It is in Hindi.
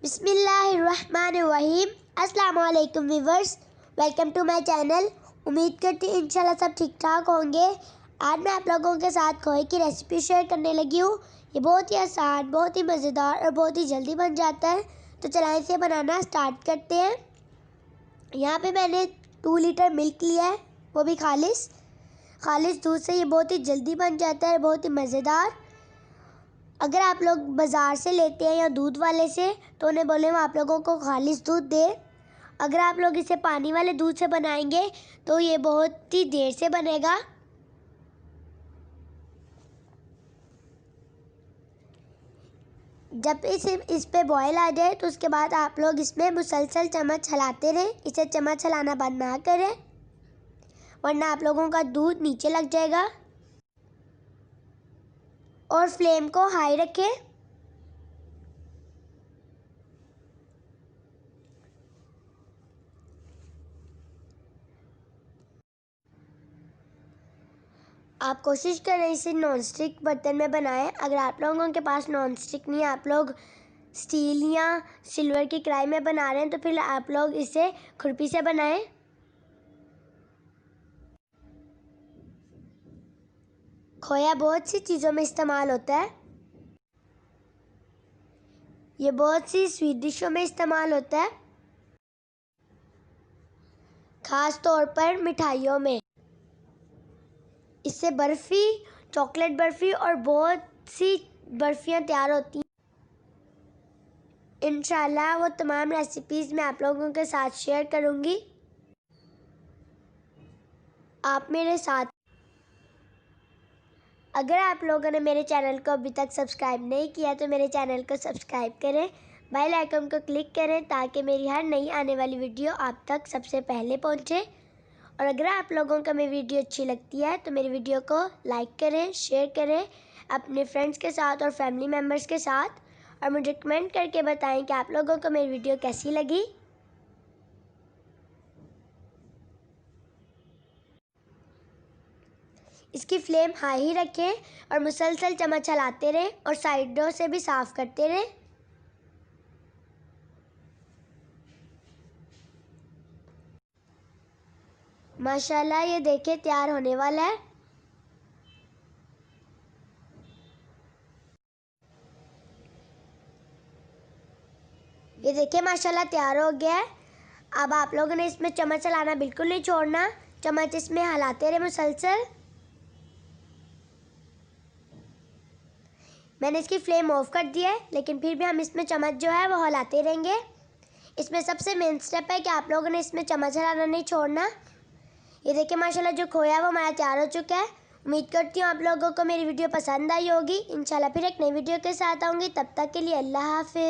बिस्मिल्लाहिर्रहमानिर्रहीम। अस्सलाम वालेकुम viewers, welcome to my channel. उम्मीद करती हूँ इंशाल्लाह सब ठीक ठाक होंगे। आज मैं आप लोगों के साथ खोए की रेसिपी शेयर करने लगी हूँ। ये बहुत ही आसान, बहुत ही मज़ेदार और बहुत ही जल्दी बन जाता है। तो चलाएं इसे बनाना स्टार्ट करते हैं। यहाँ पे मैंने 2 लीटर मिल्क लिया है, वो भी खालिस दूध से। ये बहुत ही जल्दी बन जाता है, बहुत ही मज़ेदार। अगर आप लोग बाज़ार से लेते हैं या दूध वाले से तो उन्हें बोले वो आप लोगों को खालिस दूध दे। अगर आप लोग इसे पानी वाले दूध से बनाएंगे तो ये बहुत ही देर से बनेगा। जब इस पे बॉयल आ जाए तो उसके बाद आप लोग इसमें मुसलसल चम्मच हिलाते रहें। इसे चम्मच हिलाना बंद ना करें वरना आप लोगों का दूध नीचे लग जाएगा। और फ्लेम को हाई रखें। आप कोशिश करें इसे नॉन स्टिक बर्तन में बनाएं। अगर आप लोगों के पास नॉन स्टिक नहीं है, आप लोग स्टील या सिल्वर की कढ़ाई में बना रहे हैं तो फिर आप लोग इसे खुरपी से बनाएं। खोया बहुत सी चीज़ों में इस्तेमाल होता है। ये बहुत सी स्वीट डिशों में इस्तेमाल होता है, ख़ास तौर पर मिठाइयों में। इससे बर्फ़ी, चॉकलेट बर्फ़ी और बहुत सी बर्फ़ियाँ तैयार होती हैं। इंशाल्लाह वो तमाम रेसिपीज़ मैं आप लोगों के साथ शेयर करूँगी। आप मेरे साथ। अगर आप लोगों ने मेरे चैनल को अभी तक सब्सक्राइब नहीं किया तो मेरे चैनल को सब्सक्राइब करें, बेल आइकन को क्लिक करें ताकि मेरी हर नई आने वाली वीडियो आप तक सबसे पहले पहुंचे। और अगर आप लोगों को मेरी वीडियो अच्छी लगती है तो मेरी वीडियो को लाइक करें, शेयर करें अपने फ्रेंड्स के साथ और फैमिली मेम्बर्स के साथ, और मुझे कमेंट करके बताएं कि आप लोगों को मेरी वीडियो कैसी लगी। इसकी फ्लेम हाई ही रखें और मुसलसल चम्मच चलाते रहें और साइडों से भी साफ़ करते रहें। माशाल्लाह ये देखें तैयार होने वाला है। ये देखिए माशाल्लाह तैयार हो गया है। अब आप लोगों ने इसमें चम्मच चलाना बिल्कुल नहीं छोड़ना, चम्मच इसमें हिलाते रहे मुसलसल। मैंने इसकी फ्लेम ऑफ कर दिया है लेकिन फिर भी हम इसमें चम्मच जो है वो हिलाते रहेंगे। इसमें सबसे मेन स्टेप है कि आप लोगों ने इसमें चम्मच हिलाना नहीं छोड़ना। ये देखिए माशाल्लाह जो खोया है वो हमारा तैयार हो चुका है। उम्मीद करती हूँ आप लोगों को मेरी वीडियो पसंद आई होगी। इंशाल्लाह फिर एक नई वीडियो के साथ आऊँगी। तब तक के लिए अल्लाह हाफ़िज़।